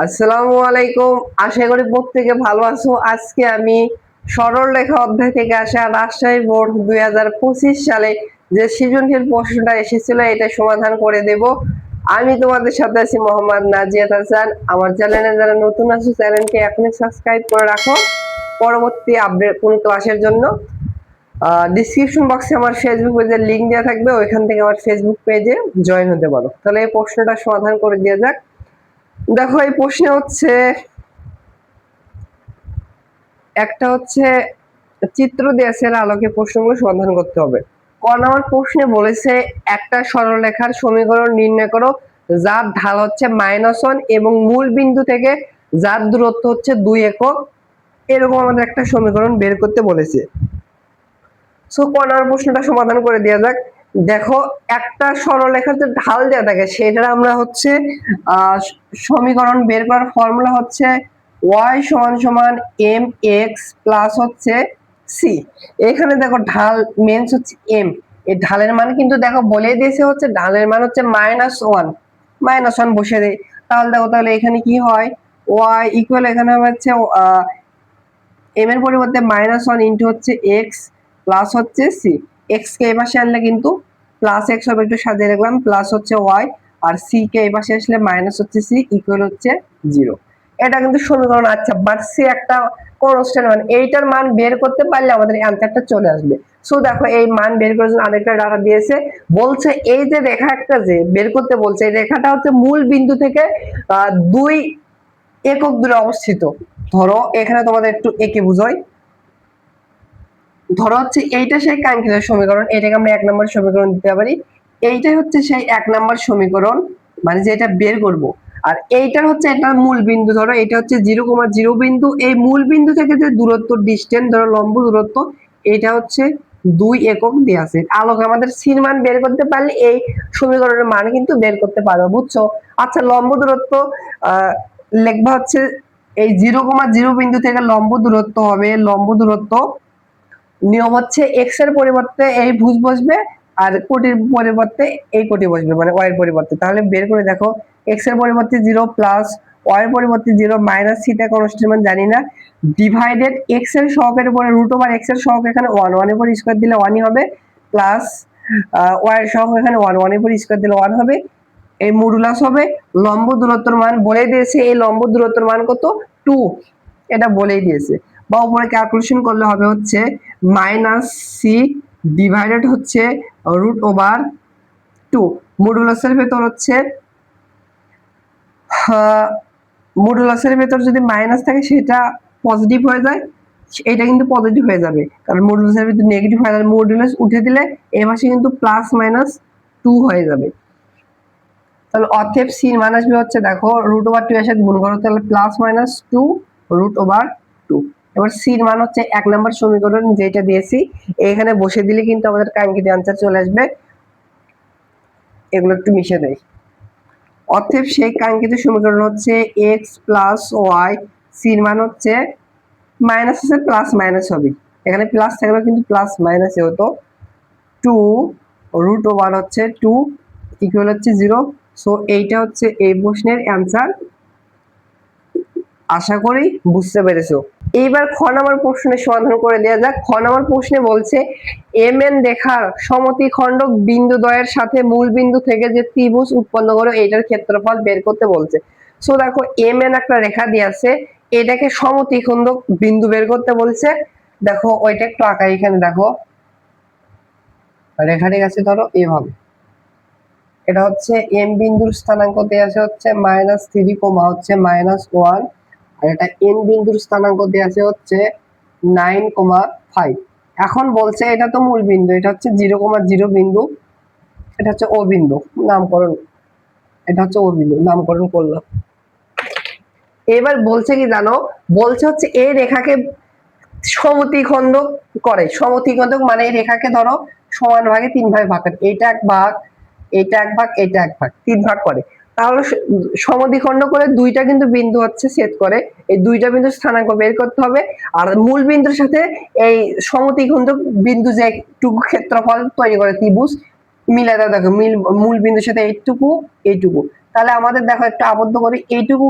আসসালামু আলাইকুম। আশা করি প্রত্যেকে ভালো আছো। আজকে আমি সরল রেখা অধ্যায় থেকে আসা রাজশাহী বোর্ড 2025 সালে যে সৃজনশীল প্রশ্নটা এসেছিল এটা সমাধান করে দেব। আমি তোমাদের সাথে আছি মোহাম্মদ নাজিয়াত হাসান। আমার চ্যানেলে যারা নতুন আছো চ্যানেলটি এখনই সাবস্ক্রাইব করে রাখো পরবর্তী আপডেট কোন ক্লাসের জন্য। ডিসক্রিপশন বক্সে আমার ফেসবুক পেজের লিংক দেওয়া থাকবে, ওইখান থেকে আমার ফেসবুক পেজে জয়েন হতে পারো। তাহলে এই প্রশ্নটা সমাধান করে দেওয়া যাক। দেখো এই প্রশ্নে হচ্ছে একটা হচ্ছে চিত্র দেশের আলোকে প্রশ্নগুলো সমাধান করতে হবে। ক নম্বর প্রশ্নে বলেছে একটা সরলরেখার সমীকরণ নির্ণয় করো যার ঢাল হচ্ছে -1 এবং মূল বিন্দু থেকে যার দূরত্ব হচ্ছে 2 একক। এরকম আমাদের একটা সমীকরণ বের করতে বলেছে। সো ক নম্বর প্রশ্নটা সমাধান করে দেওয়া যাক। দেখো একটা সরলরেখার যে ঢাল দেওয়া থাকে সেটা আমরা হচ্ছে সমীকরণ বের করার ফর্মুলা হচ্ছে y সমান সমান mx প্লাস হচ্ছে c। এখানে দেখো ঢাল মেন্স হচ্ছে m, এই ঢালের মান কিন্তু দেখো বলে দিয়েছে হচ্ছে ঢালের মান হচ্ছে -1, -1 বসে দেয়। তাহলে দেখো তাহলে এখানে কি হয়, y ইকুয়াল এখানে হচ্ছে m এর পরিবর্তে -1 ইন্টু হচ্ছে x প্লাস হচ্ছে c। x কে এই পাশে আনলে কিন্তু প্লাস x হবে, একটু সাজিয়ে রাখলাম, প্লাস হচ্ছে y আর c কে এই পাশে আসলে মাইনাস হচ্ছে c ইকুয়াল হচ্ছে 0। এটা কিন্তু সমীকরণ। আচ্ছা বাট c একটা কনস্ট্যান্ট মান, এইটার মান বের করতে পারলে আমাদের অ্যানসারটা চলে আসবে। সো দেখো এই মান বের করার জন্য আরেকটা ডাটা দিয়েছে, বলছে এই যে রেখা একটা যে বের করতে বলছে এই রেখাটা হচ্ছে মূল বিন্দু থেকে 2 একক দূরে অবস্থিত। ধরো এখানে তোমাদের একটু একে বুঝাই। ধরো হচ্ছে এইটা সেই কাঙ্ক্ষিত সমীকরণ, এটাকে আমরা 1 নম্বর সমীকরণ দিতে পারি। এইটাই হচ্ছে সেই 1 নম্বর সমীকরণ, মানে যেটা বের করব। আর এইটার হচ্ছে এটা মূল বিন্দু, ধরো এটা হচ্ছে 0,0 বিন্দু। এই মূল বিন্দু থেকে যে দূরত্ব ডিসটেন্স ধরো লম্ব দূরত্ব, এটা হচ্ছে 2 একক দেওয়া আছে। আলোকে আমাদের সির মান বের করতে পারলে এই সমীকরণের মান কিন্তু বের করতে পারবো, বুঝছো? আচ্ছা লম্ব দূরত্ব লেখবা হচ্ছে এই 0,0 বিন্দু থেকে লম্ব দূরত্ব হবে, লম্ব দূরত্ব নিয়ম হচ্ছে এক্স এর পরিবর্তে এই ভুজ বসবে আর কোটির পরিবর্তে এই কোটি বসবে, মানে ওয়াই এর পরিবর্তে। তাহলে বের করে দেখো এক্স এর পরিবর্তে 0 প্লাস ওয়াই এর পরিবর্তে 0 মাইনাস থিটা কনস্ট্যান্ট মান জানি না, ডিভাইডেড এক্স এর সহগের উপরে রুট ওভার এক্স এর সহগ এখানে 1, 1 এর উপর স্কয়ার দিলে 1ই হবে, প্লাস ওয়াই এর সহগ এখানে 1, 1 এর উপর স্কয়ার দিলে 1 হবে। এই মডুলাস হবে লম্ব দূরত্বের মান বলে দিয়েছে, এই লম্ব দূরত্বের মান কত 2, এটা বলেই দিয়েছে। বা উপরে ক্যালকুলেশন করলে হবে হচ্ছে -c ডিভাইডেড হচ্ছে রুট ওভার 2। মডুলাসের ভেতর হচ্ছে মডুলাসের ভেতর যদি মাইনাস থাকে সেটা পজিটিভ হয়ে যায়, এটা কিন্তু পজিটিভ হয়ে যাবে কারণ মডুলাসের ভেতর নেগেটিভ হয়ে যাবে। মডুলাস উঠে দিলে এই পাশে কিন্তু +-2 হয়ে যাবে। তাহলে অতএব c এর মান আসবে হচ্ছে দেখো √2 এর সাথে গুণ করো তাহলে +-2 √2। এবার c এর মান হচ্ছে 1 নম্বর সমীকরণ যেটা দিয়েছি এখানে বসে দিলে কিন্তু আমাদের কাঙ্ক্ষিত आंसर চলে আসবে। এগুলো একটু মিশিয়ে দেই। অতএব সেই কাঙ্ক্ষিত সমীকরণ হচ্ছে x y, c এর মান হচ্ছে মাইনাস আছে প্লাস মাইনাস হবে, এখানে প্লাস থাকলেও কিন্তু প্লাস মাইনাসে হতো। 2 √1 হচ্ছে 2 ইকুয়াল হচ্ছে 0। সো এইটা হচ্ছে এই প্রশ্নের অ্যানসার। আশা করি বুঝতে পেরেছো। এইবার খ নম্বর প্রশ্নের সমাধান করে দেওয়া যাক। খ নম্বর প্রশ্নে বলছে এম এন রেখার সমদ্বিখণ্ডক বিন্দু দ্বয়ের সাথে মূল বিন্দু থেকে যে ত্রিভুজ উৎপন্ন করে এটার ক্ষেত্রফল বের করতে বলছে। সো দেখো এম এন একটা রেখা দিয়ে আছে, এটাকে সমদ্বিখণ্ডক বিন্দু বের করতে বলছে। দেখো ওইটা একটু আঁকা, এখানে দেখো রেখাটি আছে ধরো এইভাবে, এটা হচ্ছে এম বিন্দুর স্থানাঙ্ক দেয়া আছে হচ্ছে -3, হচ্ছে -1, আর এটা এন বিন্দুর স্থানাঙ্ক দেয়া আছে হচ্ছে 9,5। এখন বলছে এটা তো মূল বিন্দু, এটা হচ্ছে 0,0 বিন্দু, এটা হচ্ছে ও বিন্দু নামকরণ, এটা হচ্ছে ও বিন্দু নামকরণ করলাম। এবার বলছে কি জানো, বলছে হচ্ছে এই রেখাকে সমদ্বিখণ্ডক করে। সমদ্বিখণ্ডক মানে এই রেখাকে ধরো সমান ভাগে 3 ভাগে ভাগ করে, এইটা এক ভাগ, এটা এক ভাগ, এটা এক ভাগ, 3 ভাগ করে। তাহলে সমদ্বিখণ্ড করে দুইটা কিন্তু বিন্দু হচ্ছে ছেদ করে, এই দুইটা বিন্দু স্থানাঙ্ক বের করতে হবে। আর মূল বিন্দুর সাথে এই সমদ্বিখণ্ড বিন্দু যে একটুকু ক্ষেত্রফল তৈরি করে ত্রিভুজ মিলাই দাও, দেখো মূল বিন্দুর সাথে এইটুকু এইটুকু, তাহলে আমাদের দেখো একটা আবদ্ধ করি, এইটুকু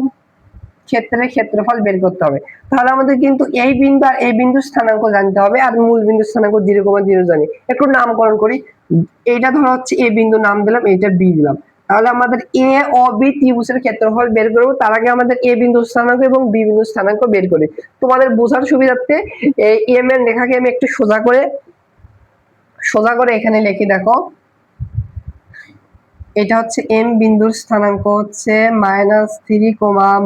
ক্ষেত্রের ক্ষেত্রফল বের করতে হবে। তাহলে আমাদের কিন্তু এই বিন্দু আর এই বিন্দুর স্থানাঙ্ক জানতে হবে, আর মূল বিন্দুর স্থানাঙ্ক 0,0 জানি। একটু নামকরণ করি, এইটা ধরো হচ্ছে এ বিন্দু নাম দিলাম, এইটা বি দিলাম। তাহলে আমাদের এ ও বি ত্রিভুজের ক্ষেত্রফল বের করবো, তার আগে আমাদের এ বিন্দুর স্থানাঙ্ক এবং বি বিন্দুর স্থানাঙ্ক বের করি। তোমাদের বোঝার সুবিধার্থে এই এম এর লেখাকে আমি একটু সোজা করে এখানে লিখে দেখো, এটা হচ্ছে এম বিন্দুর স্থানাঙ্ক হচ্ছে -3,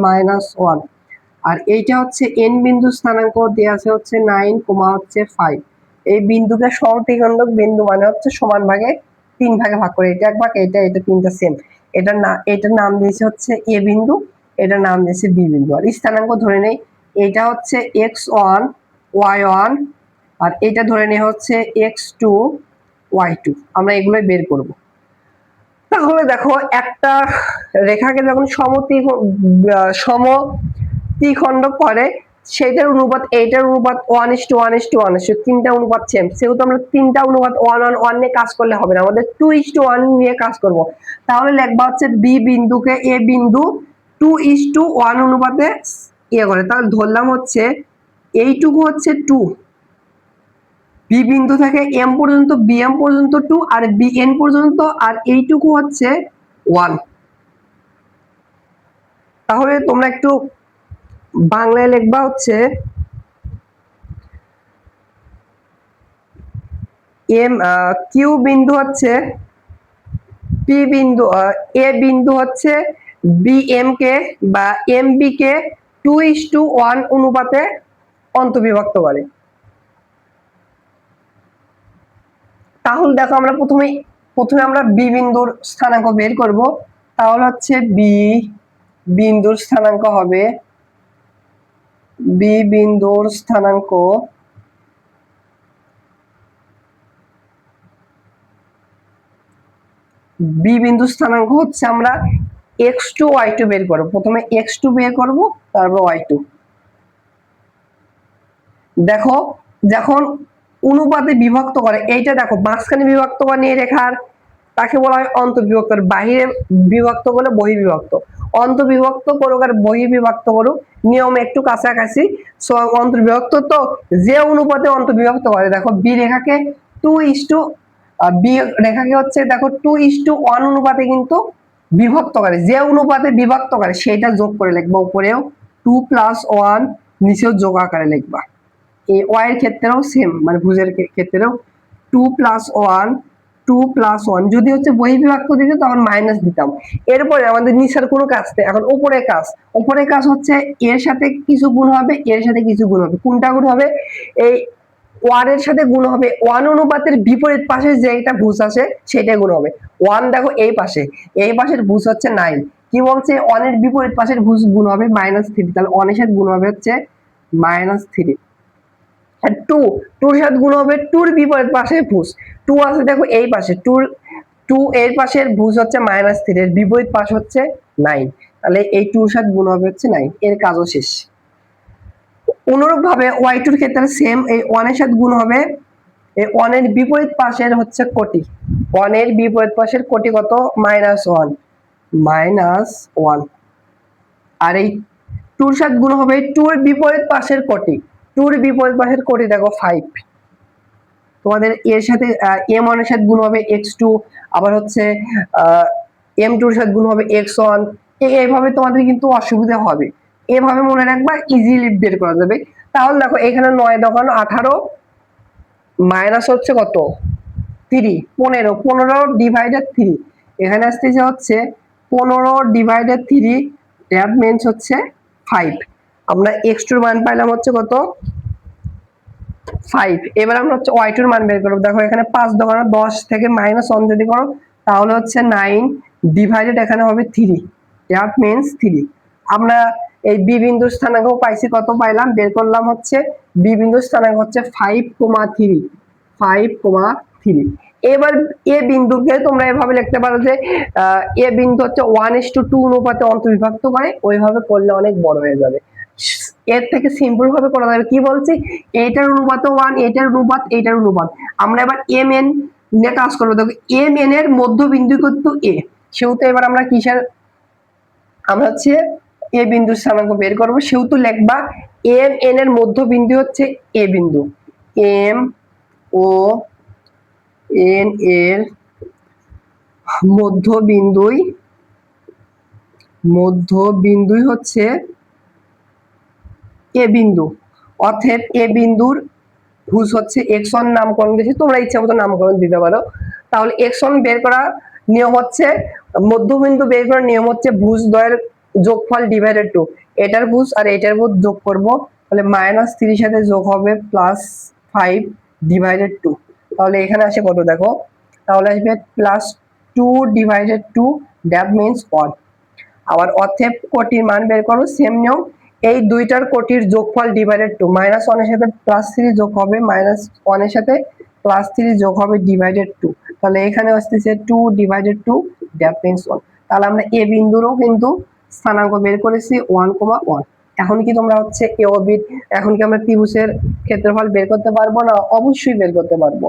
-1, আর এইটা হচ্ছে এন বিন্দুর স্থানাঙ্ক দেওয়া আছে হচ্ছে 9, 5। এই বিন্দুকে সমত্রিখণ্ডক বিন্দু মানে হচ্ছে সমান ভাগে 3 ভাগে ভাগ করে, এটা এক ভাগ, এটা তিনটা সেম। এটার নাম দিয়েছে হচ্ছে এ বিন্দু, এটার নাম দিয়েছে বি বিন্দু। আর স্থানাঙ্ক ধরে নেই, এটা হচ্ছে x1, y1, আর এটা ধরে নেই হচ্ছে x2, y2। আমরা এগুলোই বের করব। তাহলে দেখো, একটা রেখাকে যখন সমদ্বিখণ্ডক করে, সেটার অনুপাত এইটার অনুপাত 1:1:1, তিনটা অনুপাত সেম। সেহেতু আমরা তিনটা অনুপাত 1:1:1 নিয়ে কাজ করলে হবে না, আমাদের 2:1 নিয়ে কাজ করব। তাহলে লেখবা হচ্ছে বি বিন্দুকে এ বিন্দু 2:1 অনুপাতে ইয়ে করে। তাহলে ধরলাম হচ্ছে এইটুকু হচ্ছে 2, বি বিন্দু থেকে এম পর্যন্ত, বি এম পর্যন্ত 2, আর বি এন পর্যন্ত, আর এইটুকু হচ্ছে 1। তাহলে তোমরা একটু বাংলায় লিখবা হচ্ছে এম কিউ বিন্দু হচ্ছে পি বিন্দু, এ বিন্দু হচ্ছে বি এম কে বা এম বি কে 2:1 অনুপাতে অন্তর্বিভক্ত করে। তাহলে দেখো, আমরা প্রথমে আমরা বি বিন্দুর স্থানাঙ্ক বের করব। তাহলে হচ্ছে বি বিন্দুর স্থানাঙ্ক হবে, বি বিন্দুর স্থানাঙ্ক হচ্ছে আমরা x2, y2 বের করব। প্রথমে x2 বের করব, তারপর y2। দেখো, যখন অনুপাতে বিভক্ত করে, এইটা দেখো মাঝখানে বিভক্ত করে নিয়ে রেখার, তাকে বলা হয় অন্তর্বিভক্ত। বাহিরে বিভক্ত করলে বহির্বিভক্ত। অন্তর্বিভক্ত করুক আর বহির্বিভক্ত করুক, নিয়ম একটু কাছাকাছি। অন্তর্বিভক্ত তো যে অনুপাতে অন্তর্বিভক্ত করে, দেখো বি রেখাকে 2:, বি রেখাকে হচ্ছে দেখো 2:1 অনুপাতে কিন্তু বিভক্ত করে। যে অনুপাতে বিভক্ত করে সেটা যোগ করে লিখবা, উপরেও 2+1, নিচেও যোগ আকারে লিখবা। এই ওয়াই এর ক্ষেত্রেও সেম, মানে ভুজের ক্ষেত্রেও 2+1 যদি হচ্ছে বহির্বিভক্ত দিতে তখন মাইনাস দিতাম। এরপরে আমাদের নিচের কোনো কাজ নেই, এখন উপরের কাজ হচ্ছে এর সাথে কিছু গুণ হবে, এর সাথে কিছু গুণ হবে। কোনটা গুণ হবে? এই 1 এর সাথে গুণ হবে 1 অনুপাতের বিপরীত পাশে যে একটা ভুজ আছে সেটা গুণ হবে। 1 দেখো এই পাশের ভুজ হচ্ছে 9, কি বলছে 1 এর বিপরীত পাশের ভুজ গুণ হবে -3। তাহলে 1 এর সাথে গুণ হবে হচ্ছে -3। আর 2 এর সাথে গুণ হবে 2 এর বিপরীত পাশের ভুজ। 2 আছে দেখো এই পাশে, 2 এর পাশের ভুজ হচ্ছে -3, এর বিপরীত পাশ হচ্ছে 9। তাহলে এই 2 এর সাথে গুণ হবে হচ্ছে 9। এর কাজও শেষ। অনুরূপ ভাবে y2 এর ক্ষেত্রে সেম, এই 1 এর সাথে গুণ হবে এই 1 এর বিপরীত পাশের হচ্ছে কোটি। 1 এর বিপরীত পাশের কোটি কত? -1। আর এই 2 এর সাথে গুণ হবে 2 এর বিপরীত পাশের কোটি। 2 এর বিপরীত পাশের কোটি দেখো 5। তোমাদের এর সাথে m1 এর সাথে গুণ হবে x2, আবার হচ্ছে m2 এর সাথে গুণ হবে x1। এইভাবে তোমাদের কিন্তু অসুবিধা হবে, এভাবে মনে রাখবা, ইজিলি বের করা যাবে। তাহলে দেখো এখানে 9 দোকান 18, মাইনাস হচ্ছে কত 3, 15 ডিভাইডেড 3। এখানে আসতেছে হচ্ছে 15/3, দ্যাট মিন্স হচ্ছে 5। আমরা x2 এর মান পাইলাম হচ্ছে কত 5। এবার আমরা হচ্ছে y2 এর মান বের করব। দেখো এখানে 5 দোকানে 10 থেকে -1 যদি করো তাহলে হচ্ছে 9 ডিভাইডেড এখানে হবে 3, দ্যাট মিন্স 3। আমরা এই বি বিন্দুর স্থানাঙ্ক পাইছি, কত পাইলাম বের করলাম হচ্ছে বি বিন্দুর স্থানাঙ্ক হচ্ছে 5,3। এবার এ বিন্দুকে তোমরা এভাবে লিখতে পারো যে এ বিন্দু হচ্ছে 1:2 অনুপাতে অন্তর্বিভক্ত করে, ওইভাবে করলে অনেক বড় হয়ে যাবে। এর থেকে সিম্পল ভাবে করা যাবে, কি বলছি, এইটার অনুপাত 1, এইটার অনুপাত, এইটার অনুপাত। আমরা এবার এম এন নিয়ে কাজ করবো। দেখো এম এন এর মধ্যবিন্দু কিন্তু এ, সেহেতু এবার আমরা কিসের, আমরা হচ্ছে এ বিন্দুর স্থানাঙ্ক বের করবো, সেহেতু লিখবা এম এন এর মধ্যবিন্দু হচ্ছে এ বিন্দু, এম ও এন এর মধ্যবিন্দুই হচ্ছে এ বিন্দু। অর্থাৎ এ বিন্দুর ভুজ হচ্ছে x1 নামকরণ দিয়েছি, তোমরা ইচ্ছা মতো নামকরণ দিতে পারো। তাহলে x1 বের করা নিয়ম হচ্ছে, মধ্যবিন্দু বের করার নিয়ম হচ্ছে ভুজ দ্বয়ের যোগফল ডিভাইডেড 2, এটার ভুজ আর এটার ভুজ যোগ করব, তাহলে -3 সাথে যোগ হবে +5 ডিভাইডেড 2। তাহলে এখানে আসে কত দেখো, তাহলে আসবে +2 ডিভাইডেড 2, দ্যাট মিন্স 1। আবার অতএব কোটির মান বের করো, সেম নিয়ম, এই দুইটার কোটির যোগফল ডিভাইডেড 2, -1 এর সাথে +3 যোগ হবে, -1 এর সাথে +3 যোগ হবে ডিভাইডেড 2, তাহলে এখানে আসতেছে 2 ডিভাইডেড 2, দ্যাট মিন্স 1। তাহলে আমরা এ বিন্দুরও কিন্তু স্থানাঙ্ক বের করেছি 1,1। এখন কি তোমরা হচ্ছে এ ও বি, এখন কি আমরা ত্রিভুজের ক্ষেত্রফল বের করতে পারবো না? অবশ্যই বের করতে পারবো,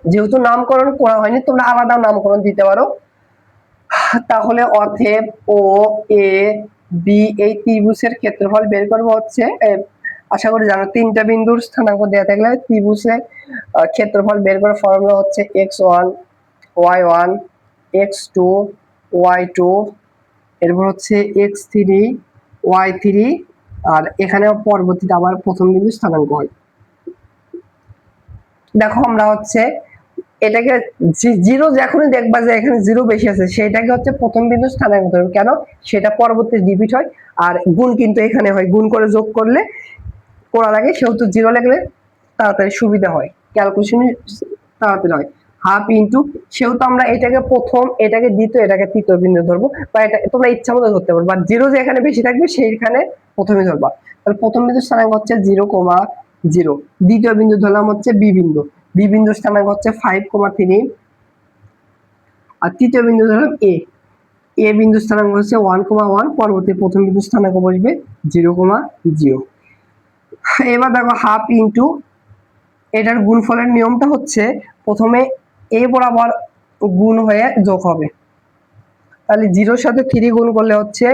যেহেতু নামকরণ করা হয়নি, তোমরা আলাদা নামকরণ দিতে পারো। তাহলে অতএব ও এ বি এই ত্রিভুজের ক্ষেত্রফল বের করব হচ্ছে, আশা করি জানো, তিনটা বিন্দুর স্থানাঙ্ক দেওয়া থাকলে ত্রিভুজের ক্ষেত্রফল বের করার ফর্মুলা হচ্ছে x1 y1 x2 y2, এরপর হচ্ছে x3 y3, আর এখানে পরবর্তীতে আবার প্রথম বিন্দু স্থানাঙ্ক হয়। দেখো আমরা হচ্ছে এটাকে জিরো, যখনই দেখবা যে এখানে জিরো বেশি আছে, সেটাকে হচ্ছে প্রথম বিন্দু স্থানাঙ্ক ধরবে, কেন? সেটা পরবর্তী রিপিট হয়, আর গুণ কিন্তু এখানে হয়, গুণ করে যোগ করলে করা লাগে, সেহেতু জিরো লাগলে তাড়াতাড়ি সুবিধা হয়, ক্যালকুলেশন তাড়াতাড়ি হয়। হাফ ইন্টু, সেহেতু আমরা এটাকে প্রথম, এটাকে দ্বিতীয়, এটাকে তৃতীয় বিন্দু ধরবো, বা এটা তোমরা ইচ্ছা মতো ধরতে পারো, বা জিরো যেখানে বেশি থাকবে সেইখানে প্রথমে ধরবা। তাহলে প্রথম বিন্দু স্থানাঙ্ক হচ্ছে 0,0, দ্বিতীয় বিন্দু ধরলাম হচ্ছে বি বিন্দু, বি বিন্দুর স্থানাঙ্ক হচ্ছে 5,3, আর তৃতীয় বিন্দু ধরলাম এ, এ বিন্দু স্থানাঙ্ক হচ্ছে 1,1, পরবর্তী প্রথম বিন্দু স্থানাঙ্ক বসবে 0,0। এবার দেখো হাফ ইন্টু, এটার গুণফলের নিয়মটা হচ্ছে প্রথমে এ বরাবর গুণ হয়ে যোগ হবে, তাহলে 0-র সাথে 3 গুণ করলে হচ্ছে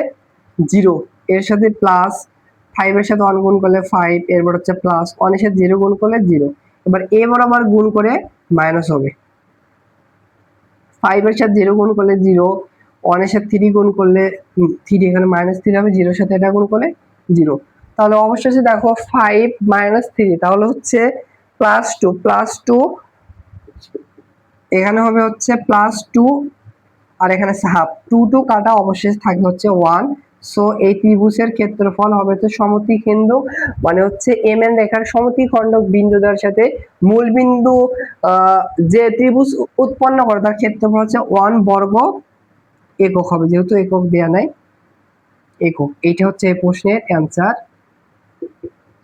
0, এর সাথে +5 এর সাথে 1 গুণ করলে 5, এরপর হচ্ছে +1 এর সাথে 0 গুণ করলে 0, এবার এ বরাবর গুণ করে মাইনাস হবে, 5 এর সাথে 0 গুণ করলে 0, 1 এর সাথে 3 গুণ করলে 3, এখানে -3 হবে, 0 এর সাথে এটা গুণ করলে 0। তাহলে অবশেষে দেখো 5 - 3, তাহলে হচ্ছে +2, এখানে হবে হচ্ছে +2, আর এখানে হাফ, 2 কাটা, অবশেষে থাকবে হচ্ছে 1। সো এই ত্রিভুজের ক্ষেত্রফল হবে তো সমদ্বিখণ্ডক, মানে হচ্ছে এম এন রেখার সমদ্বিখণ্ডক বিন্দুদের সাথে মূল বিন্দু যে ত্রিভুজ উৎপন্ন করে তার ক্ষেত্রফল হচ্ছে 1 বর্গ একক হবে, যেহেতু একক দেয়া নাই, একক। এইটা হচ্ছে এই প্রশ্নের অ্যান্সার।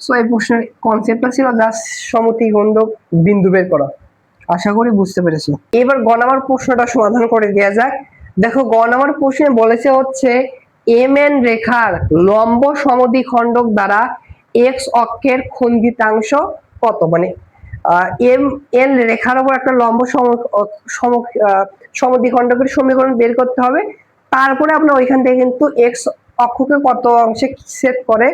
সো এই প্রশ্নের কনসেপ্টটা ছিল জাস্ট সমদ্বিখণ্ডক বিন্দু বের করা। আশা করি বুঝতে পেরেছো। এবার গ নাম্বার প্রশ্নটা সমাধান করে দেওয়া যাক। দেখো গ নাম্বার প্রশ্নে বলেছে হচ্ছে এম এন রেখার লম্ব সমদ্বিখণ্ডক দ্বারা এক্স অক্ষের খণ্ডিতাংশ কত, মানে এম এন রেখার উপর একটা লম্ব সমদ্বিখণ্ডকের সমীকরণ বের করতে হবে, তারপরে আমরা ওইখান থেকে কিন্তু এক্স অক্ষকে কত অংশে ছেদ করে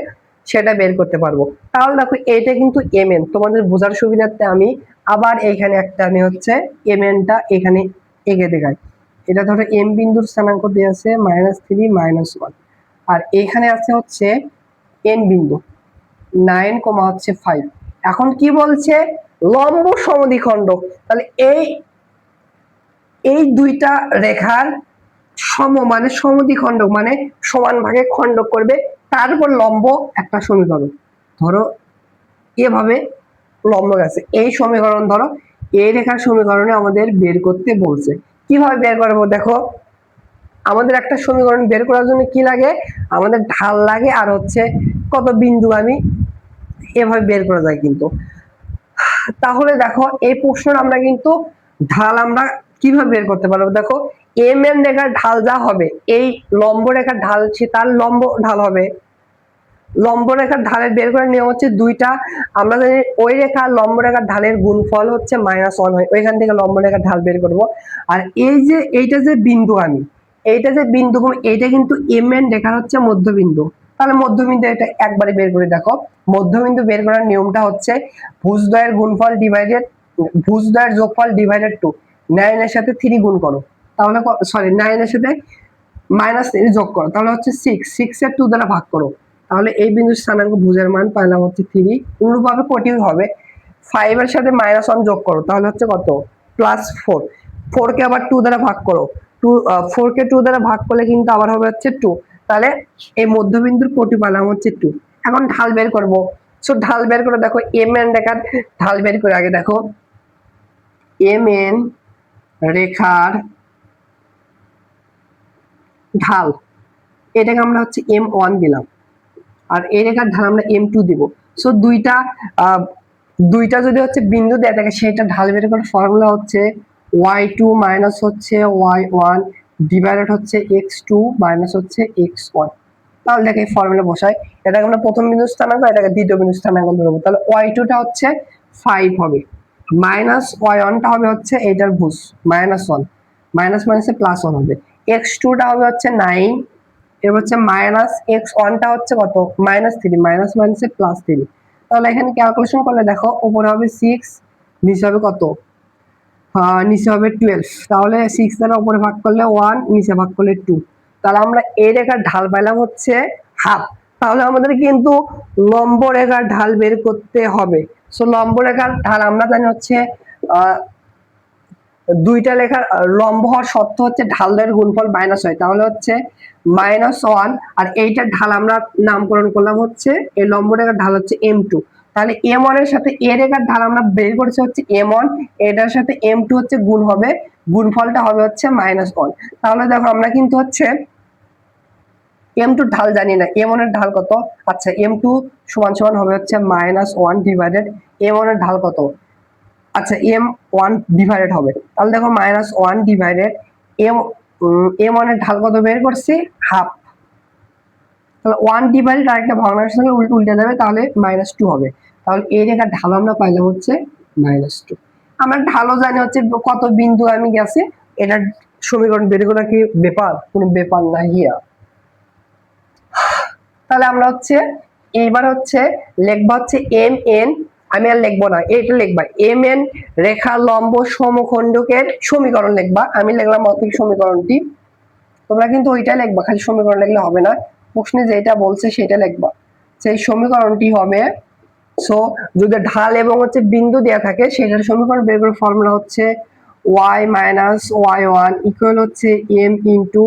সেটা বের করতে পারবো। তাহলে দেখো এইটা কিন্তু এম এন, তোমাদের বোঝার সুবিধার্থে আমি আবার এইখানে একটা আমি হচ্ছে এম এনটা এখানে এঁকে দেখাই। এটা ধরো এম বিন্দুর স্থানাঙ্ক দেওয়া আছে -3 -1, আর এখানে আছে হচ্ছে এন বিন্দু 9, হচ্ছে 5। এখন কি বলছে? লম্ব সমদ্বিখণ্ডক, তাহলে এই দুইটা রেখার মানে সমদ্বিখণ্ডক, মানে সমান ভাগে খণ্ডক করবে, তারপর লম্ব একটা সমীকরণ। ধরো এভাবে লম্ব গেছে, এই সমীকরণ ধরো এই রেখার সমীকরণে আমাদের বের করতে বলছে। কিভাবে বের করবো? দেখো আমাদের একটা সমীকরণ বের করার জন্য কি লাগে? আমাদের ঢাল লাগে, আর হচ্ছে কত বিন্দু আমি এভাবে বের করা যায় কিন্তু। তাহলে দেখো এই প্রশ্ন আমরা কিন্তু ঢাল আমরা কিভাবে বের করতে পারবো? দেখো এম এন রেখার ঢাল যা হবে, এই লম্ব রেখার ঢাল তার লম্ব ঢাল হবে। লম্ব রেখার ঢালের বের করার নিয়ম হচ্ছে দুইটা, আমরা জানি ওই রেখা লম্ব রেখার ঢালের গুণফল হচ্ছে -1 হয়, ওইখান থেকে লম্ব রেখার ঢাল বের করব। আর এই যে এইটা যে বিন্দু, আমি এইটা যে বিন্দু, এইটা কিন্তু এম এন রেখার হচ্ছে মধ্যবিন্দু। তাহলে মধ্যবিন্দু এটা একবারে বের করে দেখো। মধ্যবিন্দু বের করার নিয়মটা হচ্ছে ভুজদ্বয়ের গুণফল ডিভাইডেড, ভুজদ্বয়ের যোগফল ডিভাইডেড 2, 9 এর সাথে 3 গুণ করো, তাহলে সরি 9 এর সাথে -3 যোগ করো, তাহলে হচ্ছে 6, 6 এর 2 দ্বারা ভাগ করো, তাহলে এই বিন্দুর স্থানাঙ্ক ভুজের মান পাইলাম হচ্ছে 3। অনুরূপভাবে কোটিও হবে, 5 এর সাথে -1 যোগ করো, তাহলে হচ্ছে কত +4, 4 কে আবার 2 দ্বারা ভাগ করো, 4 কে 2 দ্বারা ভাগ করলে কিন্তু আবার হবে হচ্ছে 2, তাহলে এই মধ্যবিন্দুর কোটি পাইলাম হচ্ছে 2। এখন ঢাল বের করব। সো ঢাল বের করে দেখো, এম এন রেখার ঢাল বের করে আগে দেখো, এম এন রেখার ঢাল, এটাকে আমরা হচ্ছে M1 দিলাম, আর এই রেখার ঢাল আমরা M2 দিব। সো দুইটা যদি হচ্ছে বিন্দু দেয়া থাকে, সেটা ঢাল বের করার ফর্মুলা হচ্ছে y2 মাইনাস হচ্ছে y1 ডিভাইডেড হচ্ছে x2 মাইনাস হচ্ছে x1। তাহলে দেখো এই ফর্মুলা বসাই, এটাকে আমরা প্রথম বিন্দু স্থানাঙ্ক, এটাকে দ্বিতীয় বিন্দু স্থানাঙ্ক ধরবো, তাহলে y2 টা হচ্ছে 5 হবে, মাইনাস y1 টা হবে হচ্ছে এইটার ভুজ -1, মাইনাস মাইনাসে +1 হবে, x2 টা হবে হচ্ছে 9, এর হচ্ছে -x1 টা হচ্ছে কত -3, মাইনাস মাইনাসে +3। তাহলে এখানে ক্যালকুলেশন করলে দেখো, উপরে হবে 6, নিচে হবে কত, নিচে হবে 12, তাহলে 6 দ্বারা উপরে ভাগ করলে 1, নিচে ভাগ করলে 2, তাহলে আমরা এই রেখার ঢাল পাইলাম হচ্ছে হাফ। তাহলে আমাদের কিন্তু লম্ব রেখার ঢাল বের করতে হবে। সো লম্ব রেখার ঢাল আমরা জানি হচ্ছে দুইটা লেখার লম্ব হওয়ার শর্ত হচ্ছে ঢাল দ্বয়ের গুণফল মাইনাস হয়, তাহলে হচ্ছে -1, আর এইটার ঢাল আমরা নামকরণ করলাম হচ্ছে, এই লম্ব রেখার ঢাল হচ্ছে M2, তাহলে M1 এর সাথে এ রেখার ঢাল আমরা বের করেছি হচ্ছে M1, এটার সাথে M2 হচ্ছে গুণ হবে, গুণফলটা হবে হচ্ছে -1। তাহলে দেখো আমরা কিন্তু হচ্ছে M2 ঢাল জানি না, M1 এর ঢাল কত, আচ্ছা M2 সমান সমান হবে হচ্ছে -1 ডিভাইডেড M1 এর ঢাল কত, আচ্ছা M1 ডিভাইডেড হবে, তাহলে দেখো -1 ডিভাইডেড M1 এর ঢাল কত বের করছি, হাফ, তাহলে 1 ডিভাইডেড আরেকটা ভগ্নাংশের সঙ্গে উল্টে যাবে, তাহলে -2 হবে, তাহলে এই রেখার ঢাল আমরা পাইলাম হচ্ছে -2। আমরা ঢালও জানি হচ্ছে কত বিন্দু আমি গেছে, এটার সমীকরণ বের করা কি ব্যাপার, কোনো ব্যাপার না হিয়া। তাহলে আমরা হচ্ছে এইবার হচ্ছে লিখবা হচ্ছে এম এন, আমি আর লিখবো না, এটা লিখবা এম এন রেখা লম্ব সমখণ্ডকের সমীকরণ লিখবা, আমি লিখলাম অতিক সমীকরণটি, তোমরা কিন্তু ওইটা লিখবা, খালি সমীকরণ লিখলে হবে না, প্রশ্নে যেটা বলছে সেটা লিখবা। সেই সমীকরণটি হবে, সো যদি ঢাল এবং হচ্ছে বিন্দু দেয়া থাকে, সেটার সমীকরণ বের করার ফর্মুলা হচ্ছে y মাইনাস y1 ইকুয়াল হচ্ছে m into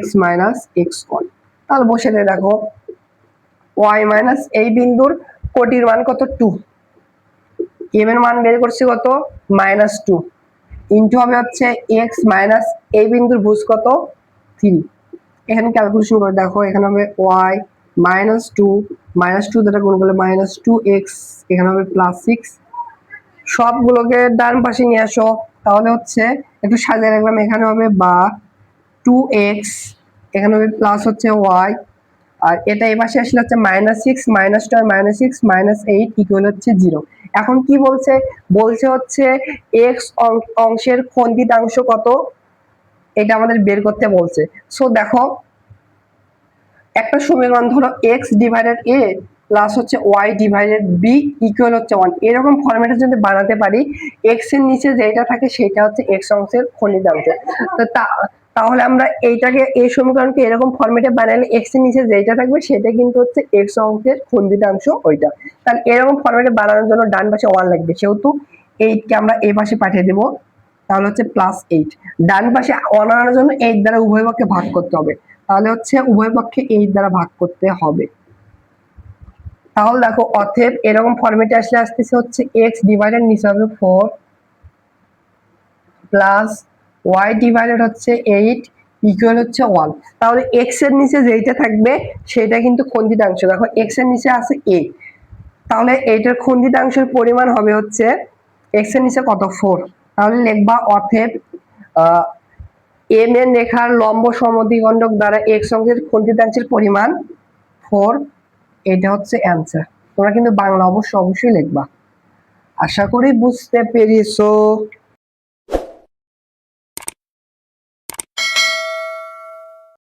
x minus x1। তাহলে বসে দেখো, y মাইনাস এই বিন্দুর কোটির মান কত 2, m এর মান বের করছি কত -2, ইনটু হবে হচ্ছে x মাইনাস এই বিন্দুর ভুজ কত 3। এখানে ক্যালকুলেশন করে দেখো, এখানে হবে y -2 দ্বারা গুণ করলে -2x, এখানে হবে +6, সবগুলোকে ডান পাশে নিয়ে আসো, তাহলে হচ্ছে একটু সাজিয়ে রাখলাম, এখানে হবে বা 2x, এখানে হবে প্লাস হচ্ছে y, আর এটা এই পাশে আসলে হচ্ছে -6, -2 আর -6 -8 ইকুয়াল হচ্ছে 0। এখন কি বলছে, বলছে হচ্ছে x অংশের খন্ডিতাংশ কত, এটা আমাদের বের করতে বলছে। সো দেখো, একটা সমীকরণ ধরো x ডিভাইডেড a প্লাস হচ্ছে y ডিভাইডেড b ইকুয়াল হচ্ছে 1, এরকম ফরম্যাটে যদি বানাতে পারি, x এর নিচে যেটা থাকে সেটা হচ্ছে x অংশের খন্ডিতাংশ। তো তাহলে আমরা এইটাকে, এই সমীকরণকে এরকম ফরম্যাটে বানালে x এর নিচে যেটা থাকবে সেটা কিন্তু হচ্ছে x অংশের খন্ডিতাংশ ওইটা। তাহলে এরকম ফরম্যাটে বানানোর জন্য ডান পাশে 1 লাগবে, সেহেতু 8 কে আমরা এই পাশে পাঠিয়ে দেব, তাহলে হচ্ছে +8। ডান পাশে 1 আনার জন্য 8 দ্বারা উভয় পক্ষে ভাগ করতে হবে, তাহলে হচ্ছে উভয় পক্ষে 8 দ্বারা ভাগ করতে হবে। তাহলে দেখো, অতএব এরকম ফরম্যাটে আসলে আসতেছে হচ্ছে x ডিভাইডেড নিচে হবে 4 প্লাস y ডিভাইডেড হচ্ছে 8 ইকুয়াল হচ্ছে 1। তাহলে x এর নিচে যেটা থাকবে সেটা কিন্তু খন্ডিতাংশ, দেখো x এর নিচে আছে a, তাহলে এইটার খন্ডিতাংশের পরিমাণ হবে হচ্ছে x এর নিচে কত 4, তাহলে লিখবা অতএব m এর রেখার লম্ব সমদ্বিখণ্ডক দ্বারা x অংশের খন্ডিতাংশের পরিমাণ 4, এটা হচ্ছে অ্যান্সার। তোমরা কিন্তু বাংলা অবশ্যই লিখবা। আশা করি বুঝতে পেরেছো।